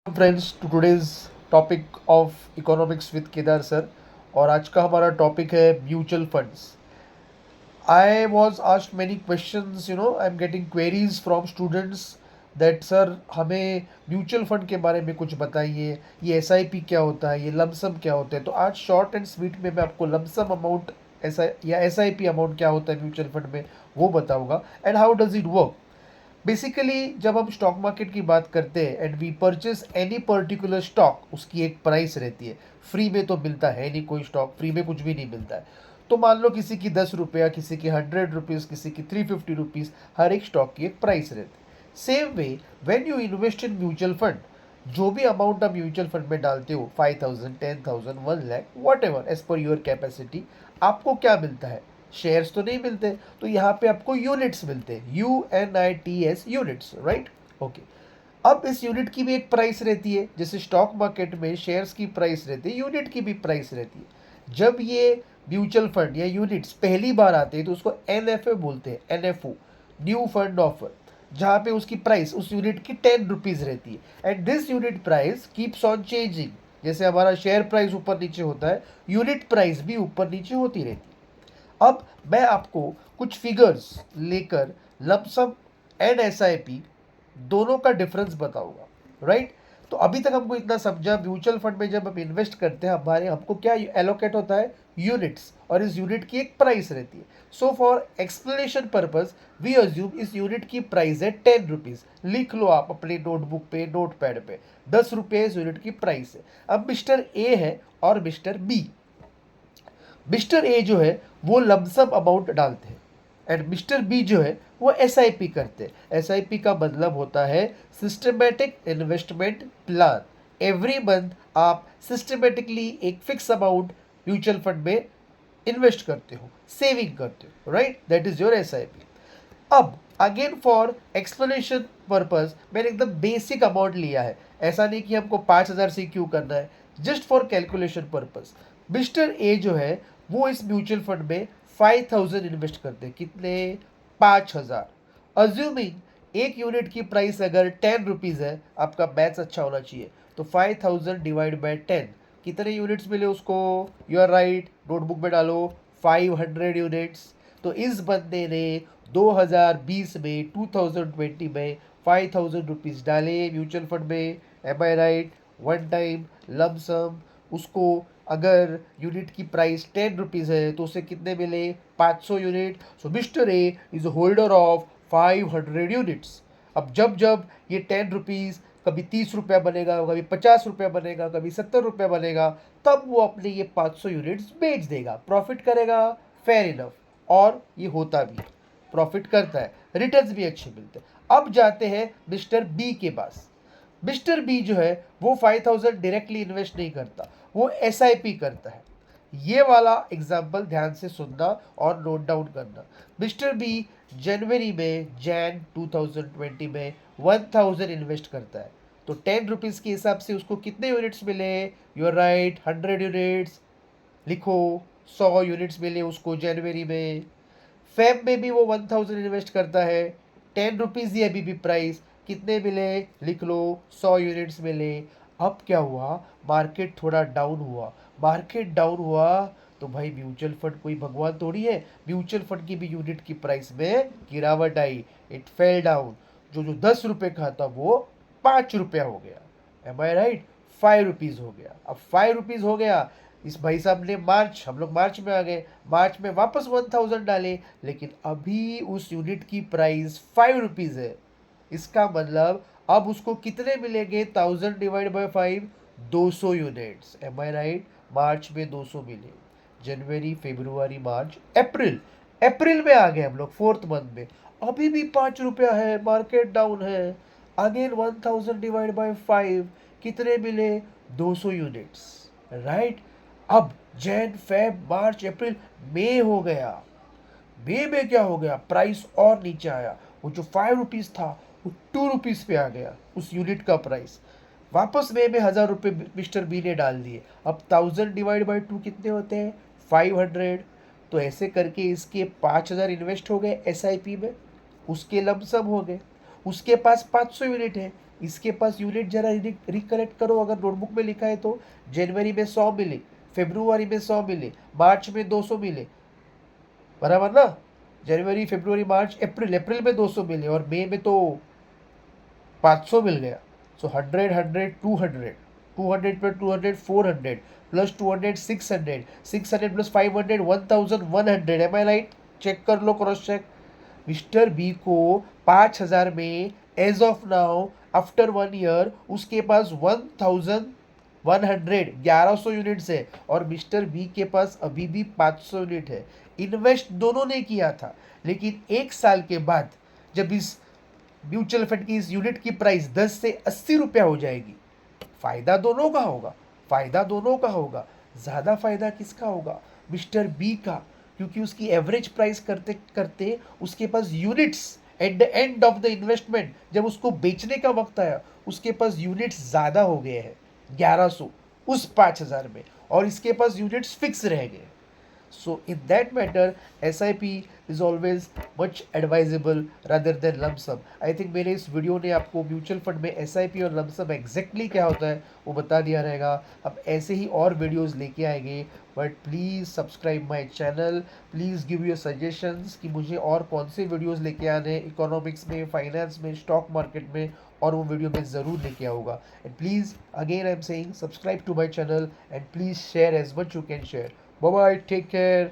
Friends to today's topic of economics with Kedar sir. और आज का हमारा टॉपिक है mutual funds. I was asked many questions, I am getting queries from students that sir हमें mutual fund के बारे में कुछ बताइए, ये एसआईपी क्या होता है, ये लमसम क्या होता है। तो आज शॉर्ट एंड स्वीट में मैं आपको लमसम अमाउंट ऐसा या एसआईपी अमाउंट क्या होता है म्यूचुअल फंड में वो बताऊंगा and how does it work. Basically जब हम स्टॉक मार्केट की बात करते हैं and we purchase any particular stock, उसकी एक प्राइस रहती है। फ्री में तो मिलता है नहीं, कोई स्टॉक फ्री में कुछ भी नहीं मिलता है। तो मान लो किसी की 10 रुपया, किसी की 100 रुपीज़, किसी की 350 रुपीज़, हर एक स्टॉक की एक प्राइस रहती है। Same way when you invest in mutual fund, जो भी अमाउंट आप म्यूचुअल फंड में डालते हो, 5,000, 10,000, 1 lakh, whatever as per your capacity, आपको क्या मिलता है? शेयर्स तो नहीं मिलते। तो यहाँ पे आपको यूनिट्स मिलते हैं, UNITS, यूनिट्स, राइट। ओके। अब इस यूनिट की भी एक प्राइस रहती है, जैसे स्टॉक मार्केट में शेयर्स की प्राइस रहती है, यूनिट की भी प्राइस रहती है। जब ये म्यूचुअल फंड या यूनिट्स पहली बार आते हैं तो उसको NFO बोलते हैं, NFO, न्यू फंड ऑफर, जहाँ पे उसकी प्राइस उस यूनिट की 10 रुपीज़ रहती है and this unit price keeps on changing. जैसे हमारा शेयर प्राइस ऊपर नीचे होता है, यूनिट प्राइस भी ऊपर नीचे होती रहती है। अब मैं आपको कुछ फिगर्स लेकर लमसम एंड एसआईपी दोनों का डिफरेंस बताऊंगा, राइट। तो अभी तक हमको इतना समझा, म्यूचुअल फंड में जब हम इन्वेस्ट करते हैं हमारे हमको क्या एलोकेट होता है? यूनिट्स, और इस यूनिट की एक प्राइस रहती है। So for explanation purpose we assume इस यूनिट की प्राइस है 10 रुपीज़। लिख लो आप अपने नोटबुक पे, नोट पैड पे, 10 रुपये इस यूनिट की प्राइस है। अब मिस्टर ए है और मिस्टर बी। मिस्टर ए जो है वो लमसम अमाउंट डालते हैं एंड मिस्टर बी जो है वो एसआईपी करते हैं। एसआईपी का मतलब होता है systematic investment plan. Every month आप सिस्टमेटिकली एक फिक्स अमाउंट म्यूचुअल फंड में इन्वेस्ट करते हो, सेविंग करते हो, right, that is your SIP. अब अगेन फॉर एक्सप्लेनेशन पर्पज मैंने एकदम बेसिक अमाउंट लिया है, ऐसा नहीं कि हमको 5,000 से क्यों करना है, just for calculation purpose. Mister A जो है वो इस म्यूचुअल फंड में 5,000 इन्वेस्ट करते हैं। कितने? 5,000। अज्यूमिंग एक यूनिट की प्राइस अगर 10 रुपीज़ है, आपका मैथ्स अच्छा होना चाहिए, तो 5,000 डिवाइड बाई 10, कितने यूनिट्स मिले उसको? यू आर राइट, नोटबुक में डालो, 500 यूनिट्स। तो इस बंदे ने 2020 में, 2020 में 5,000 रुपीज़ डाले म्यूचुअल फंड में। M I right? One time lump sum. उसको अगर यूनिट की प्राइस 10 रुपीज़ है तो उसे कितने मिले? 500 unit. So mister A is holder of 500 units. अब जब जब ये 10 रुपीज़ कभी 30 रुपया बनेगा, कभी 50 रुपया बनेगा, कभी 70 रुपया बनेगा, तब वो अपने ये 500 यूनिट्स बेच देगा, प्रॉफिट करेगा। Fair enough. और ये होता भी, प्रॉफिट करता है, रिटर्न्स भी अच्छे मिलते हैं। अब जाते हैं मिस्टर बी के पास। मिस्टर बी जो है वो 5,000 डायरेक्टली इन्वेस्ट नहीं करता, वो एसआईपी करता है। ये वाला एग्जाम्पल ध्यान से सुनना और नोट डाउन करना। मिस्टर बी जनवरी में, जैन 2020 में 1,000 इन्वेस्ट करता है। तो 10 रुपीज़ के हिसाब से उसको कितने यूनिट्स मिले? You are right, 100 units. लिखो, 100 यूनिट्स मिले उसको जनवरी में। फेब में भी वो 1,000 इन्वेस्ट करता है, 10 रुपीज़ ही अभी भी प्राइस। कितने मिले? लिख लो, 100 यूनिट्स मिले। अब क्या हुआ? मार्केट थोड़ा डाउन हुआ। मार्केट डाउन हुआ तो भाई म्यूचुअल फंड कोई भगवान थोड़ी है, म्यूचुअल फंड की भी यूनिट की प्राइस में गिरावट आई, इट फेल डाउन। जो जो 10 रुपये का था वो 5 रुपया हो गया। M I right? 5 रुपीज़ हो गया। अब 5 रुपीज़ हो गया, इस भाई साहब ने मार्च, हम लोग मार्च में आ गए, मार्च में वापस 1,000 डाले, लेकिन अभी उस यूनिट की प्राइस 5 रुपीज़ है। इसका मतलब अब उसको कितने मिलेंगे? 1,000 divide by 5, 200 units. Am I right? मार्च में 200 मिले, जनवरी, फरवरी, मार्च, अप्रैल, अप्रैल में आ गए हम लोग, फोर्थ मंथ में, अभी भी 5 रुपया है, मार्केट डाउन है। अगेन 1,000 डिवाइड बाई 5, कितने मिले? 200 यूनिट्स, राइट। अब जैन, फेब, मार्च, अप्रैल, मई हो गया। मई में क्या हो गया? प्राइस और नीचे आया, वो जो 5 रुपीज़ था वो 2 रुपीज़ पे आ गया उस यूनिट का प्राइस। वापस मई में 1,000 रुपये मिस्टर बी ने डाल दिए। अब 1,000 डिवाइड बाई 2 कितने होते हैं? 500। तो ऐसे करके इसके 5,000 इन्वेस्ट हो गए एसआईपी में, उसके लमसम हो गए। उसके पास 500 यूनिट है, इसके पास यूनिट जरा रिकलेक्ट करो, अगर नोटबुक में लिखा है तो जनवरी में 100 मिले, फेब्रुवरी में 100 मिले, मार्च में 200 मिले, बराबर ना। जनवरी, फरवरी, मार्च, अप्रैल, अप्रैल में 200 मिले और मई में तो 500 मिल गया। So 100 100 200, 200 plus 200 400 plus 200 600, 600 plus 500 1100। Am I right? Check कर लो, क्रॉस चेक। मिस्टर बी को 5,000 में as of now after 1 year उसके पास 1100 यूनिट्स है और मिस्टर बी के पास अभी भी 500 यूनिट है। इन्वेस्ट दोनों ने किया था, लेकिन 1 साल के बाद जब इस म्यूचुअल फंड की इस यूनिट की प्राइस 10 से 80 रुपया हो जाएगी, फायदा दोनों का होगा, फायदा दोनों का होगा। ज्यादा फायदा किसका होगा? मिस्टर बी का, क्योंकि उसकी एवरेज प्राइस करते करते उसके पास units at the end of the investment, जब उसको बेचने का वक्त आया, उसके पास यूनिट्स ज्यादा हो गए हैं, 1100 उस 5,000 में, और इसके पास यूनिट्स फिक्स रह गए। So in that matter, SIP is always much advisable rather than lump sum. I think मेरे इस वीडियो ने आपको म्यूचुअल फंड में SIP और lump sum एग्जैक्टली क्या होता है वो बता दिया रहेगा। अब ऐसे ही और वीडियोस लेके आएंगे, but please subscribe my channel, please give your suggestions कि मुझे और कौन से वीडियोस लेके आने हैं इकोनॉमिक्स में, फाइनेंस में, स्टॉक मार्केट में, और वो वीडियो मैं ज़रूर लेके आऊँगा। And please again I am saying subscribe to my channel and please share as much you can share. Bye bye. Take care.